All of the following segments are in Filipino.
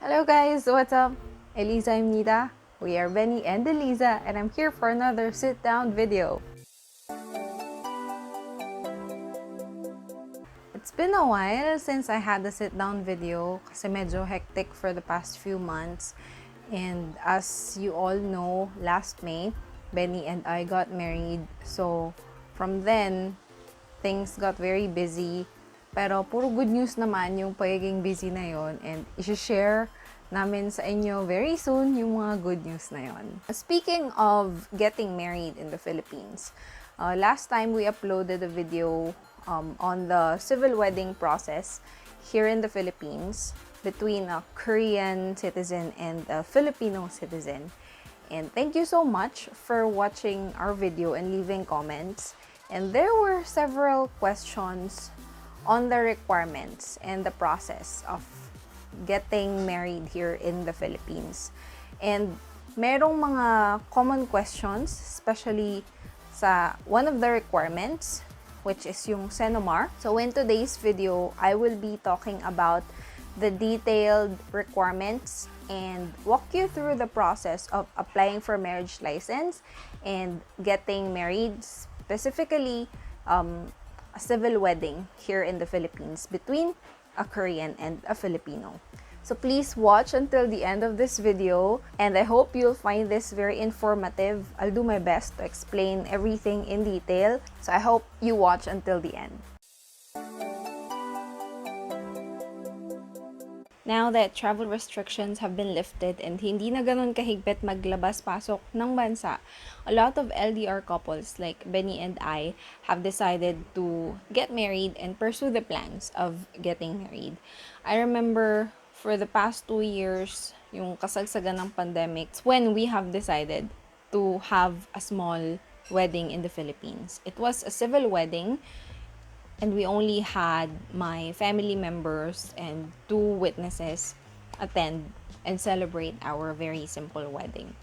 Hello guys, what's up? Eliza and Nita. We are Benny and Eliza and I'm here for another sit-down video. It's been a while since I had a sit-down video kasi medyo hectic for the past few months. And as you all know, last May, Benny and I got married. So from then, things got very busy. Pero puro good news naman yung pagiging busy na yon, and i-share namin sa inyo very soon yung mga good news na yon. Speaking of getting married in the Philippines, last time we uploaded a video on the civil wedding process here in the Philippines between a Korean citizen and a Filipino citizen. And thank you so much for watching our video and leaving comments. And there were several questions on the requirements and the process of getting married here in the Philippines. And merong mga common questions, especially sa one of the requirements, which is yung Senomar. So in today's video, I will be talking about the detailed requirements and walk you through the process of applying for marriage license and getting married, specifically a civil wedding here in the Philippines between a Korean and a Filipino. So please watch until the end of this video, and I hope you'll find this very informative. I'll do my best to explain everything in detail, so I hope you watch until the end. Now that travel restrictions have been lifted and hindi na ganun kahigpit maglabas-pasok ng bansa, a lot of LDR couples like Benny and I have decided to get married and pursue the plans of getting married. I remember for the past 2 years, yung kasagsagan ng pandemic, when we have decided to have a small wedding in the Philippines. It was a civil wedding, and we only had my family members and 2 witnesses attend and celebrate our very simple wedding.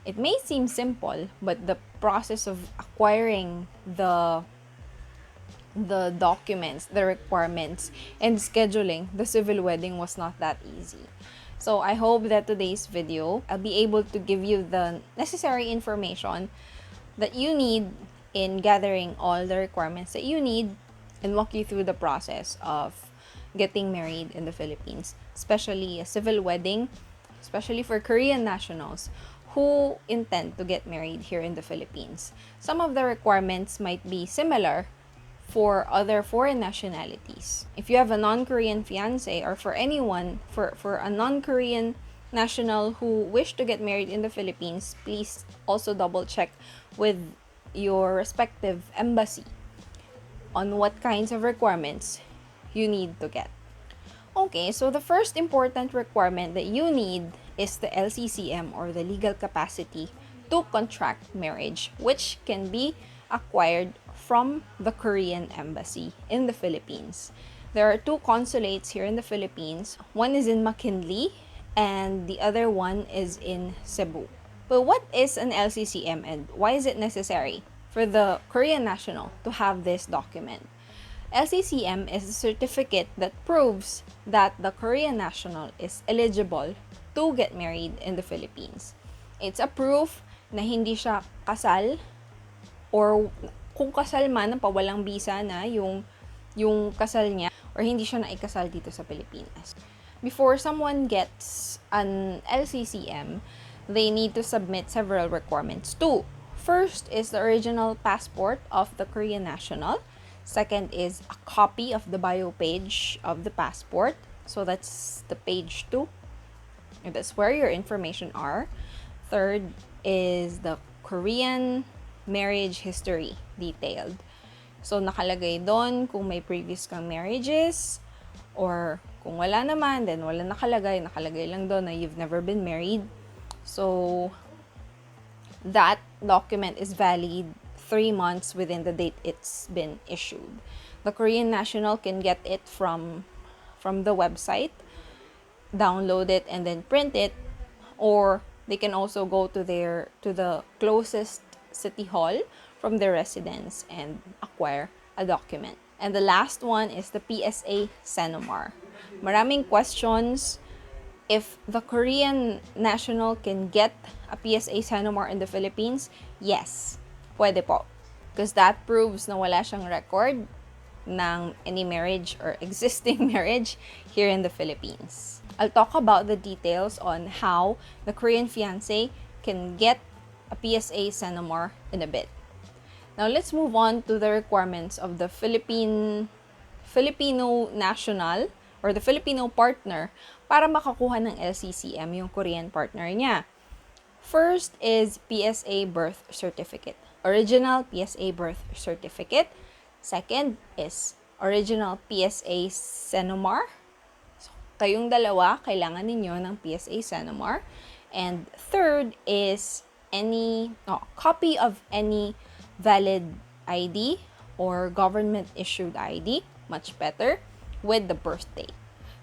It may seem simple, but the process of acquiring the documents, the requirements, and scheduling the civil wedding was not that easy. So I hope that today's video, I'll be able to give you the necessary information that you need in gathering all the requirements that you need and walk you through the process of getting married in the Philippines, especially a civil wedding, especially for Korean nationals who intend to get married here in the Philippines. Some of the requirements might be similar for other foreign nationalities. If you have a non-Korean fiancé, or for anyone, for a non-Korean national who wish to get married in the Philippines, please also double check with your respective embassy on what kinds of requirements you need to get. Okay, so the first important requirement that you need is the LCCM, or the legal capacity to contract marriage, which can be acquired from the Korean embassy in the Philippines. There are 2 consulates here in the Philippines. One is in McKinley and the other one is in Cebu. But what is an LCCM and why is it necessary for the Korean national to have this document? LCCM is a certificate that proves that the Korean national is eligible to get married in the Philippines. It's a proof na hindi siya kasal, or kung kasal man, pawalang bisa na yung kasal niya, or hindi siya naikasal dito sa Pilipinas. Before someone gets an LCCM, they need to submit several requirements too. First is the original passport of the Korean national. Second is a copy of the bio page of the passport. So that's the page 2. And that's where your information are. Third is the Korean marriage history detailed. So nakalagay doon kung may previous kang marriages, or kung wala naman, then wala nakalagay. Nakalagay lang doon na you've never been married. So that document is valid 3 months within the date it's been issued. The Korean national can get it from the website, download it and then print it, or they can also go to the closest city hall from their residence and acquire a document. And the last one is the PSA Senomar. Maraming questions if the Korean national can get a PSA Senomar in the Philippines, yes, pwede po. Because that proves na wala siyang record ng any marriage or existing marriage here in the Philippines. I'll talk about the details on how the Korean fiancé can get a PSA Senomar in a bit. Now, let's move on to the requirements of the Filipino national or the Filipino partner para makakuha ng LCCM yung Korean partner niya. First is PSA birth certificate. Original PSA birth certificate. Second is original PSA Senomar. So, kayong dalawa, kailangan ninyo ng PSA Senomar. And third is copy of any valid ID or government-issued ID, much better, with the birth date.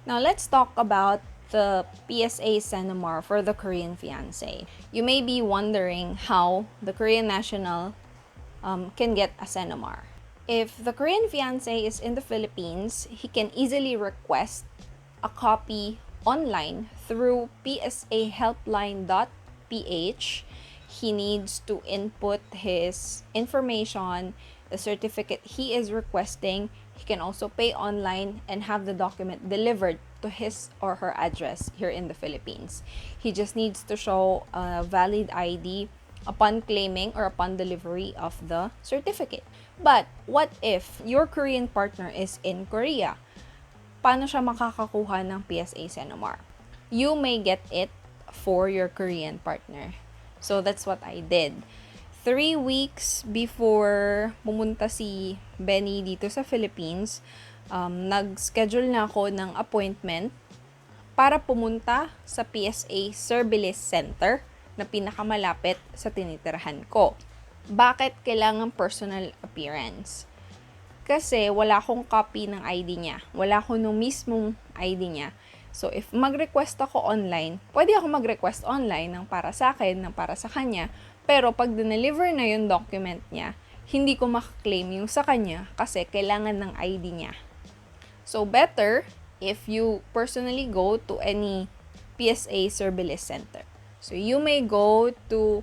Now, let's talk about the PSA Senomar for the Korean fiancé. You may be wondering how the Korean national can get a Senomar. If the Korean fiancé is in the Philippines, he can easily request a copy online through psahelpline.ph. He needs to input his information, the certificate he is requesting. He can also pay online and have the document delivered to his or her address here in the Philippines. He just needs to show a valid ID upon claiming or upon delivery of the certificate. But what if your Korean partner is in Korea? Paano siya makakakuha ng PSA Senomar? You may get it for your Korean partner. So that's what I did. 3 weeks before pumunta si Benny dito sa Philippines, nag-schedule na ako ng appointment para pumunta sa PSA Service Center na pinakamalapit sa tinitirahan ko. Bakit kailangan personal appearance? Kasi wala akong copy ng ID niya. Wala ko nung mismong ID niya. So, if mag-request ako online, pwede ako mag-request online ng para sa akin, ng para sa kanya. Pero pag dineliver na yung document niya, hindi ko makaklaim yung sa kanya kasi kailangan ng ID niya. So, better if you personally go to any PSA Service Center. So, you may go to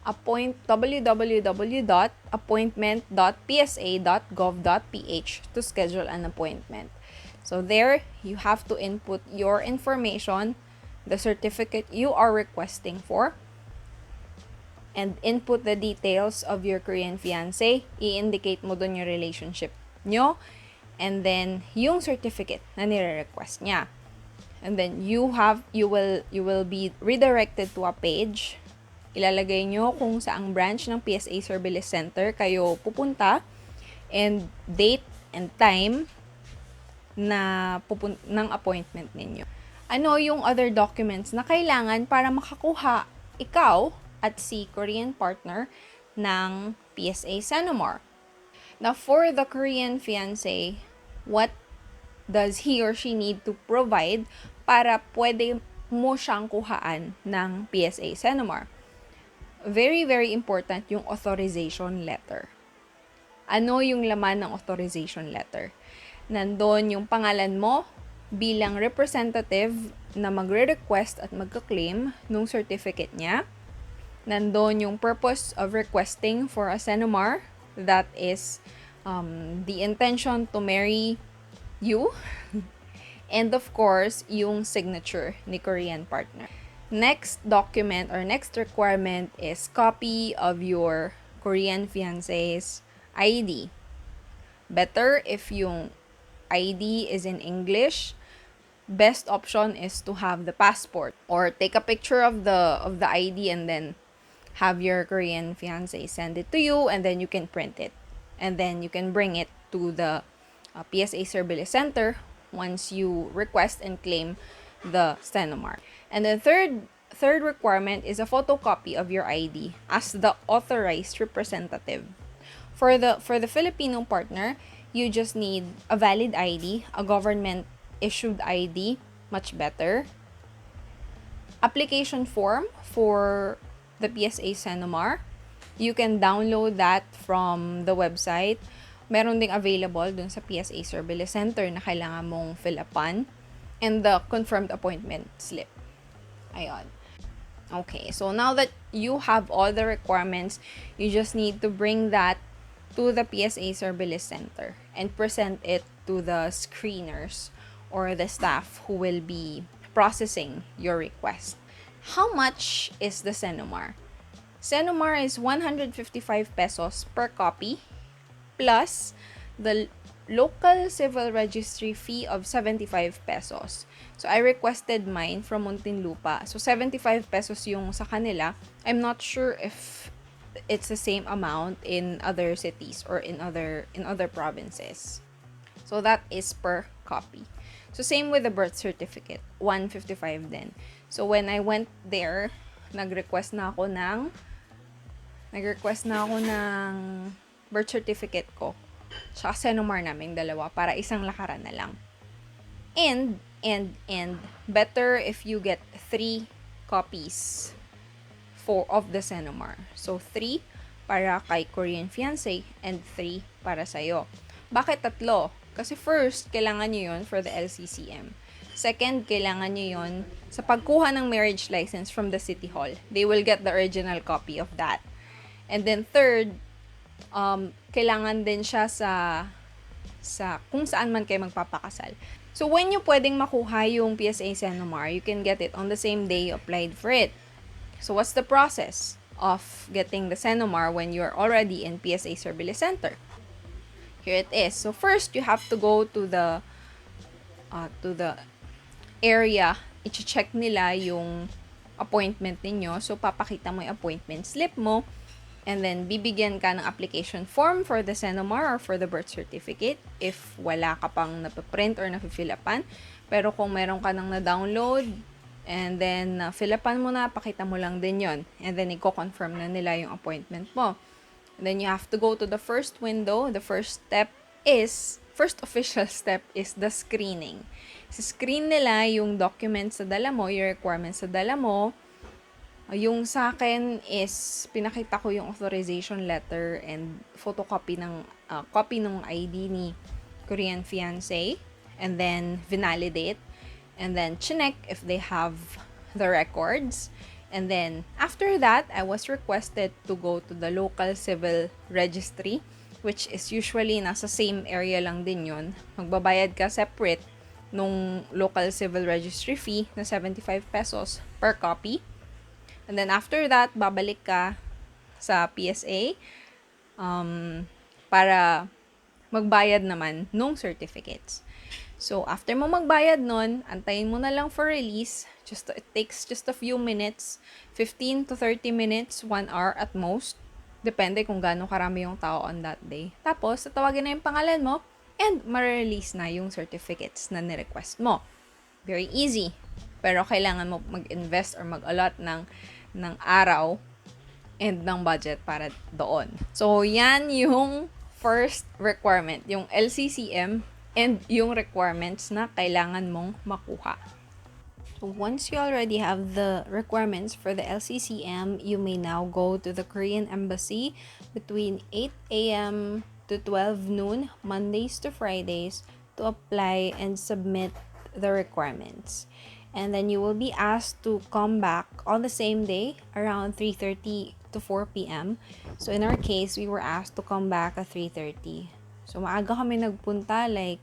www.appointment.psa.gov.ph to schedule an appointment. So there, you have to input your information, the certificate you are requesting for, and input the details of your Korean fiancé. I-indicate mo dun yung relationship nyo, and then yung certificate na nire-request niya. And then you will be redirected to a page. Ilalagay nyo kung saang branch ng PSA Service Center kayo pupunta, and date and time ng appointment ninyo. Ano yung other documents na kailangan para makakuha ikaw at si Korean partner ng PSA Senomar? Now, for the Korean fiancé, what does he or she need to provide para pwede mo siyang kuhaan ng PSA Senomar? Very, very important yung authorization letter. Ano yung laman ng authorization letter? Nandun yung pangalan mo bilang representative na magre-request at magka-claim nung certificate niya. Nandun yung purpose of requesting for a Senomar, that is the intention to marry you. And of course, yung signature ni Korean partner. Next document or next requirement is copy of your Korean fiancé's ID. Better if yung ID is in English. Best option is to have the passport or take a picture of the ID and then have your Korean fiancé send it to you, and then you can print it, and then you can bring it to the PSA Service Center once you request and claim the Senomar. And the third requirement is a photocopy of your ID as the authorized representative. For the Filipino partner, you just need a valid ID, a government issued ID, much better. Application form for the PSA Senomar. You can download that from the website. Meron ding available dun sa PSA Service Center na kailangan mong fill upan, and the confirmed appointment slip. Ayun. Okay, so now that you have all the requirements, you just need to bring that to the PSA Service Center and present it to the screeners or the staff who will be processing your request. How much is the Senomar? Senomar is 155 pesos per copy plus the local civil registry fee of 75 pesos. So, I requested mine from Muntinlupa. So, 75 pesos yung sa kanila. I'm not sure if it's the same amount in other cities or in other provinces. So, that is per copy. So, same with the birth certificate. 155 din. So, when I went there, nag-request na ako ng birth certificate ko. Tsaka Senomar namin dalawa para isang lakaran na lang. And better if you get 3 copies of the Senomar. So 3 para kay Korean fiancé and 3 para sa'yo. Bakit 3? Kasi first, kailangan nyo yun for the LCCM. Second, kailangan nyo yun sa pagkuha ng marriage license from the City Hall. They will get the original copy of that. And then third, kailangan din siya sa kung saan man kayo magpapakasal. So, when you pwedeng makuha yung PSA Senomar, you can get it on the same day you applied for it. So, what's the process of getting the Senomar when you're already in PSA Service Center? Here it is. So, first, you have to go to the area. I-check nila yung appointment ninyo. So, papakita mo yung appointment slip mo. And then, bibigyan ka ng application form for the Senomar or for the birth certificate if wala ka pang napaprint or nafifill upan. Pero kung meron ka nang na-download, and then fill upan mo na, pakita mo lang din yon. And then, i-confirm na nila yung appointment mo. And then, you have to go to the first window. The first official step is the screening. Screen nila yung documents sa dala mo, yung requirements sa dala mo. Yung sa akin is, pinakita ko yung authorization letter and photocopy ng copy ng ID ni Korean fiancé. And then, validate. And then, chinek if they have the records. And then, after that, I was requested to go to the local civil registry, which is usually nasa same area lang din yun. Magbabayad ka separate nung local civil registry fee na 75 pesos per copy. And then, after that, babalik ka sa PSA para magbayad naman nung certificates. So, after mo magbayad nun, antayin mo na lang for release. It takes just a few minutes, 15 to 30 minutes, 1 hour at most. Depende kung gaano karami yung tao on that day. Tapos, tatawagin na yung pangalan mo and ma-release na yung certificates na nirequest mo. Very easy. Pero kailangan mo mag-invest or mag-allot ng araw and ng budget para doon. So, yan yung first requirement, yung LCCM and yung requirements na kailangan mong makuha. So, once you already have the requirements for the LCCM, you may now go to the Korean Embassy between 8 a.m. to 12 noon, Mondays to Fridays, to apply and submit the requirements. And then you will be asked to come back on the same day around 3:30 to 4 p.m. So in our case, we were asked to come back at 3:30. So maaga kami nagpunta, like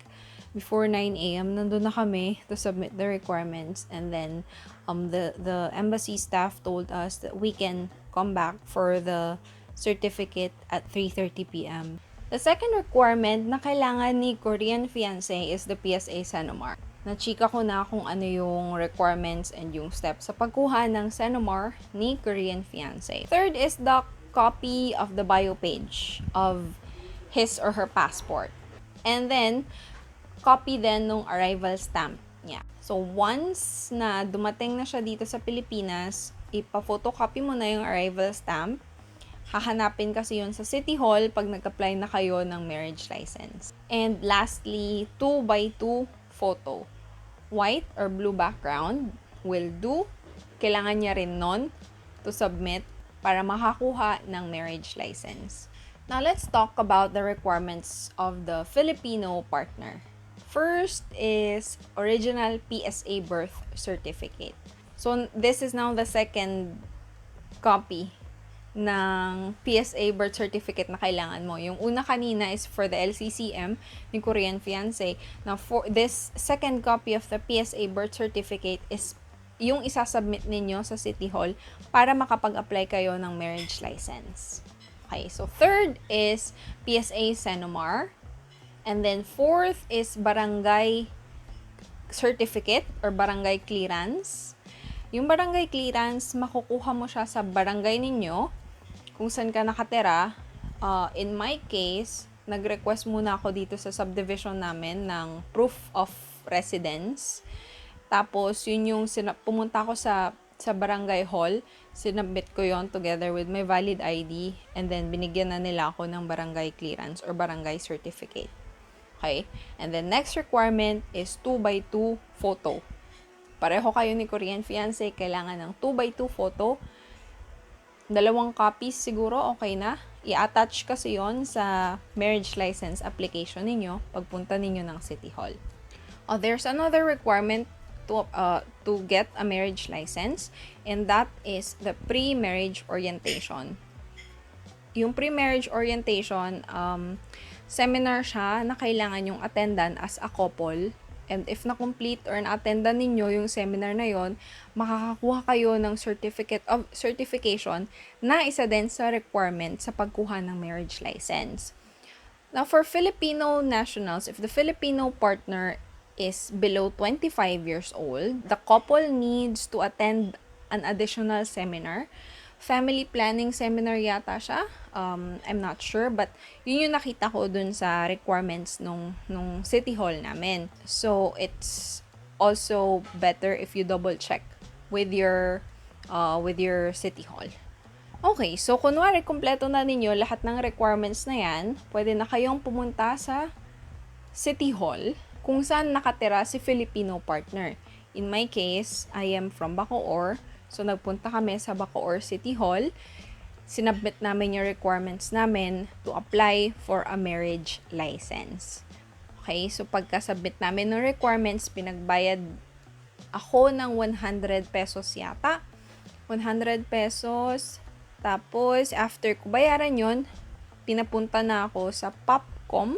before 9 a.m. nandun na kami to submit the requirements. And then the embassy staff told us that we can come back for the certificate at 3:30 p.m. The second requirement na kailangan ni Korean fiancé is the PSA Senomar. Na-chika ko na kung ano yung requirements and yung steps sa pagkuha ng Senomar ni Korean fiancé. Third is the copy of the bio page of his or her passport. And then, copy din nung arrival stamp niya. So, once na dumating na siya dito sa Pilipinas, ipa-photocopy mo na yung arrival stamp. Hahanapin kasi yun sa City Hall pag nag-apply na kayo ng marriage license. And lastly, 2x2 photo. White or blue background will do. Kailangan niya rin nun to submit para makakuha ng marriage license. Now, let's talk about the requirements of the Filipino partner. First is original PSA birth certificate. So, this is now the second copy ng PSA birth certificate na kailangan mo. Yung una kanina is for the LCCM, yung Korean fiancé. Now, for this second copy of the PSA birth certificate is yung isasubmit ninyo sa City Hall para makapag-apply kayo ng marriage license. Okay, so third is PSA Senomar. And then fourth is barangay certificate or barangay clearance. Yung barangay clearance, makukuha mo siya sa barangay ninyo kung saan ka nakatira. In my case, nag-request muna ako dito sa subdivision namin ng proof of residence. Tapos, yun yung pumunta ako sa barangay hall, sinubmit ko yon together with my valid ID, and then binigyan na nila ako ng barangay clearance or barangay certificate. Okay? And then, next requirement is 2x2 photo. Pareho kayo ni Korean fiancé, kailangan ng 2x2 photo. 2 copies siguro, okay na. I-attach kasi yon sa marriage license application ninyo pagpunta ninyo ng City Hall. There's another requirement to get a marriage license, and that is the pre-marriage orientation. Yung pre-marriage orientation, seminar siya na kailangan yung attendan as a couple. And if na-complete or na-attendan ninyo yung seminar na yon, makakakuha kayo ng certification na isa din sa requirement sa pagkuha ng marriage license. Now, for Filipino nationals, if the Filipino partner is below 25 years old, the couple needs to attend an additional seminar. Family planning seminar yata siya. I'm not sure, but yun yung nakita ko dun sa requirements nung City Hall namin. So, it's also better if you double check with your City Hall. Okay, so kunwari kompleto na ninyo lahat ng requirements na yan, pwede na kayong pumunta sa City Hall kung saan nakatira si Filipino partner. In my case, I am from Bacoor. So, nagpunta kami sa Bacoor City Hall. Sinubmit namin yung requirements namin to apply for a marriage license. Okay, so pagka-submit namin ng requirements, pinagbayad ako ng 100 pesos yata. 100 pesos. Tapos, after ko bayaran yun, pinapunta na ako sa Popcom.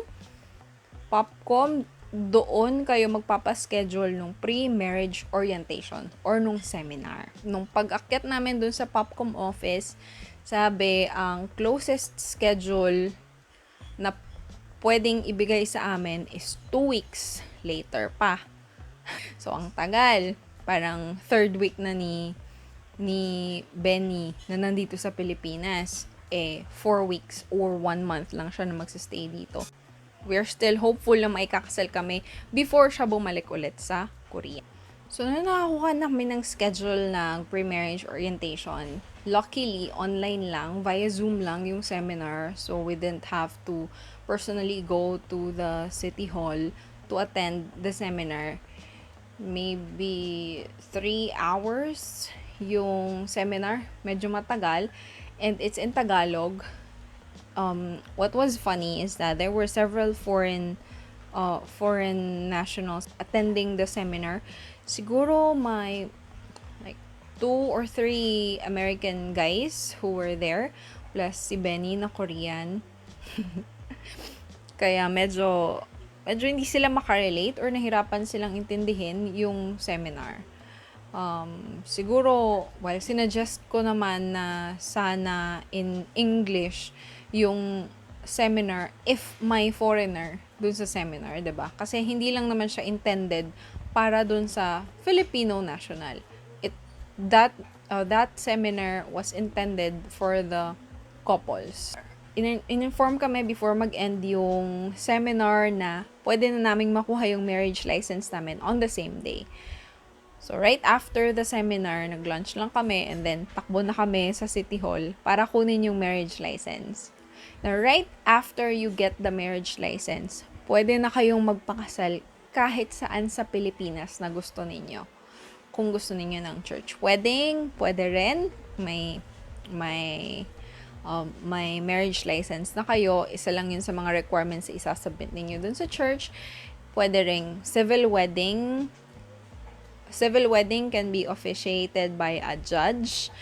Doon kayo magpapaschedule nung pre-marriage orientation or nung seminar. Nung pag-akyat namin doon sa Popcom office, sabi, ang closest schedule na pwedeng ibigay sa amin is 2 weeks later pa. So, ang tagal. Parang 3rd week na ni Benny na nandito sa Pilipinas. 4 weeks or 1 month lang siya na magsistay dito. We're still hopeful na maikakasal kami before siya bumalik ulit sa Korea. So, nakakuha na kami ng schedule ng pre-marriage orientation. Luckily, online lang, via Zoom lang yung seminar. So, we didn't have to personally go to the City Hall to attend the seminar. Maybe 3 hours yung seminar. Medyo matagal. And it's in Tagalog. What was funny is that there were several foreign nationals attending the seminar. Siguro may like 2 or 3 American guys who were there, plus si Benny na Korean. Kaya medyo hindi sila makarelate or nahirapan silang intindihin yung seminar. Siguro, sinuggest ko naman na sana in English yung seminar if may foreigner dun sa seminar, 'di ba? Kasi hindi lang naman siya intended para dun sa Filipino national. That seminar was intended for the couples. In-inform kami before mag-end yung seminar na pwede na naming makuha yung marriage license namin on the same day. So, right after the seminar, nag-lunch lang kami and then takbo na kami sa City Hall para kunin yung marriage license. Now, right after you get the marriage license, pwede na kayong magpakasal kahit saan sa Pilipinas na gusto ninyo. Kung gusto ninyo ng church wedding, pwede rin. May marriage license na kayo. Isa lang yun sa mga requirements na isasubmit ninyo dun sa church. Pwede ring civil wedding, civil wedding can be officiated by a judge,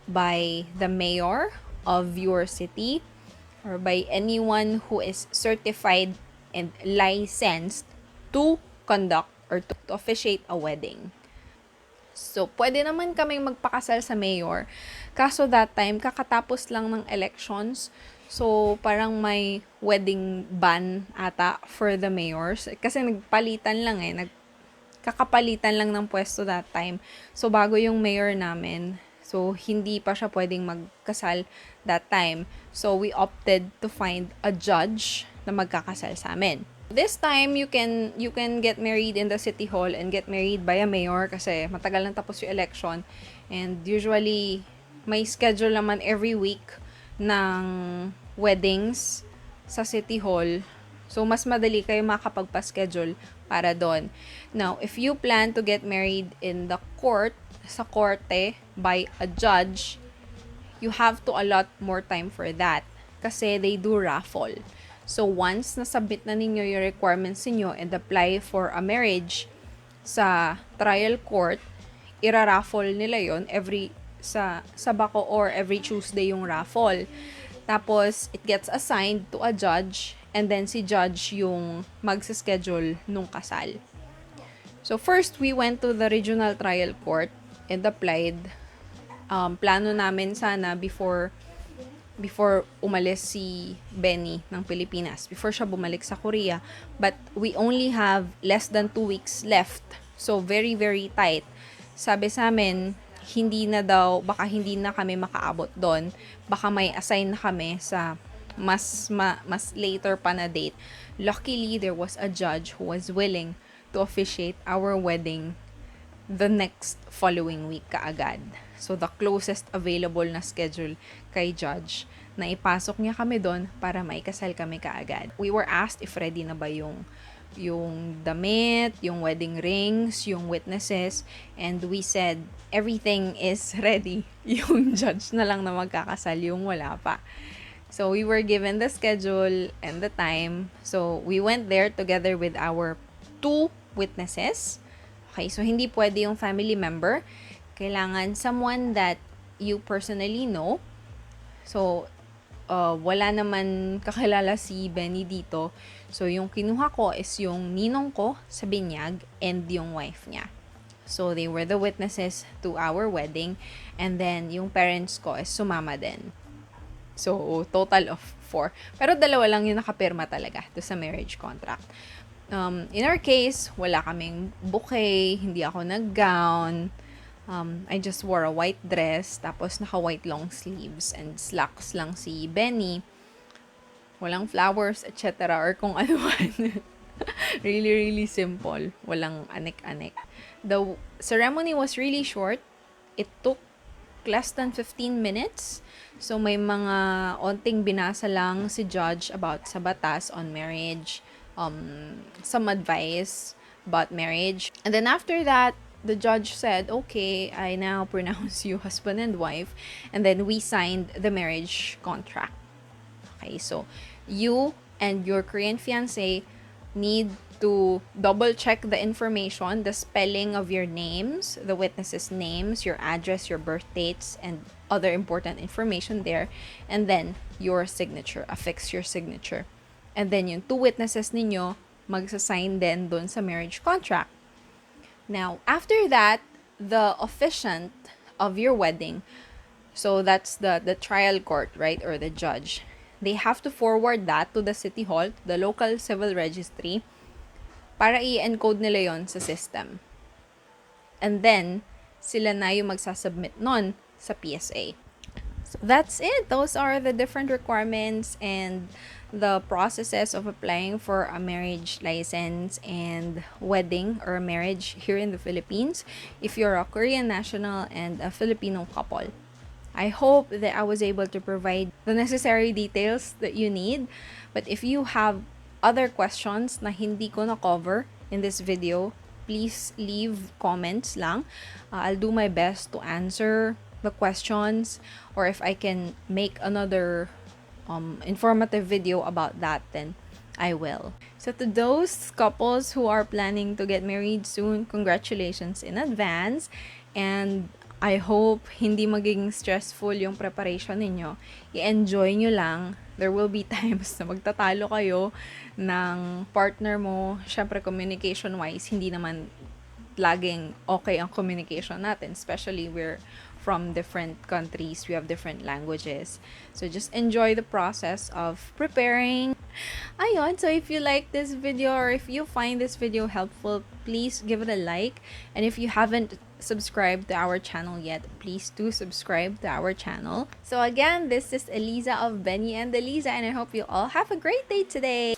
by the mayor of your city, or by anyone who is certified and licensed to conduct or to officiate a wedding. So, pwede naman kaming magpakasal sa mayor. Kaso that time, kakatapos lang ng elections. So, parang may wedding ban ata for the mayors. Kasi nagpalitan lang kakapalitan lang ng pwesto that time. So, bago yung mayor namin. So, hindi pa siya pwedeng magkasal that time. So, we opted to find a judge na magkakasal sa amin. This time, you can get married in the city hall and get married by a mayor kasi matagal nang tapos yung election. And usually, may schedule naman every week ng weddings sa city hall. So, mas madali kayo makapagpa-schedule para doon. Now, if you plan to get married in the court, sa korte, by a judge, you have to allot more time for that. Kasi they do raffle. So, once nasubmit na ninyo yung requirements niyo and apply for a marriage sa trial court, ira-raffle nila yon sa bako or every Tuesday yung raffle. Tapos, it gets assigned to a judge and then si judge yung magsa-schedule nung kasal. So, first, we went to the regional trial court and applied. Plano namin sana before umalis si Benny ng Pilipinas, before siya bumalik sa Korea. But we only have less than 2 weeks left. So, very, very tight. Sabi sa amin, baka hindi na kami makaabot doon. Baka may assign na kami sa mas later pa na date. Luckily, there was a judge who was willing to officiate our wedding the next following week kaagad. So, the closest available na schedule kay judge na ipasok niya kami doon para maikasal kami kaagad. We were asked if ready na ba yung damit, yung wedding rings, yung witnesses, and we said everything is ready. Yung judge na lang na magkakasal, yung wala pa. So, we were given the schedule and the time. So, we went there together with our 2 witnesses. Okay, so hindi pwede yung family member. Kailangan someone that you personally know. So, wala naman kakilala si Benny dito. So, yung kinuha ko is yung ninong ko sa binyag and yung wife niya. So, they were the witnesses to our wedding. And then, yung parents ko is sumama din. So, total of 4. Pero 2 lang yung nakapirma talaga to sa marriage contract. In our case, wala kaming bouquet, hindi ako nag-gown. I just wore a white dress, tapos naka-white long sleeves and slacks lang si Benny. Walang flowers, etc. or kung ano man. Really, really simple. Walang anek-anek. The ceremony was really short. It took less than 15 minutes. So, may mga onting binasa lang si judge about sa batas on marriage, some advice about marriage. And then after that, the judge said, okay, I now pronounce you husband and wife. And then we signed the marriage contract. Okay, so you and your Korean fiancé need to double check the information, the spelling of your names, the witnesses' names, your address, your birth dates, and other important information there. And then your signature, affix your signature. And then yung 2 witnesses ninyo, magsasign din dun sa marriage contract. Now, after that, the officiant of your wedding, so that's the trial court, right, or the judge, they have to forward that to the city hall, the local civil registry, para i-encode nila yon sa system. And then, sila na yung magsasubmit nun sa PSA. So, that's it. Those are the different requirements and the processes of applying for a marriage license and wedding or marriage here in the Philippines if you're a Korean national and a Filipino couple. I hope that I was able to provide the necessary details that you need. But if you have other questions na hindi ko na-cover in this video, please leave comments lang. I'll do my best to answer the questions, or if I can make another informative video about that, then I will. So to those couples who are planning to get married soon, congratulations in advance. And I hope hindi maging stressful yung preparation ninyo. I-enjoy nyo lang. There will be times na magtatalo kayo ng partner mo. Syempre, communication-wise, hindi naman laging okay ang communication natin. Especially we're from different countries. We have different languages. So just enjoy the process of preparing. Ayun, so if you like this video or if you find this video helpful, please give it a like. And if you haven't subscribed to our channel yet, please do subscribe to our channel. So again, this is Eliza of Benny and Eliza, and I hope you all have a great day today.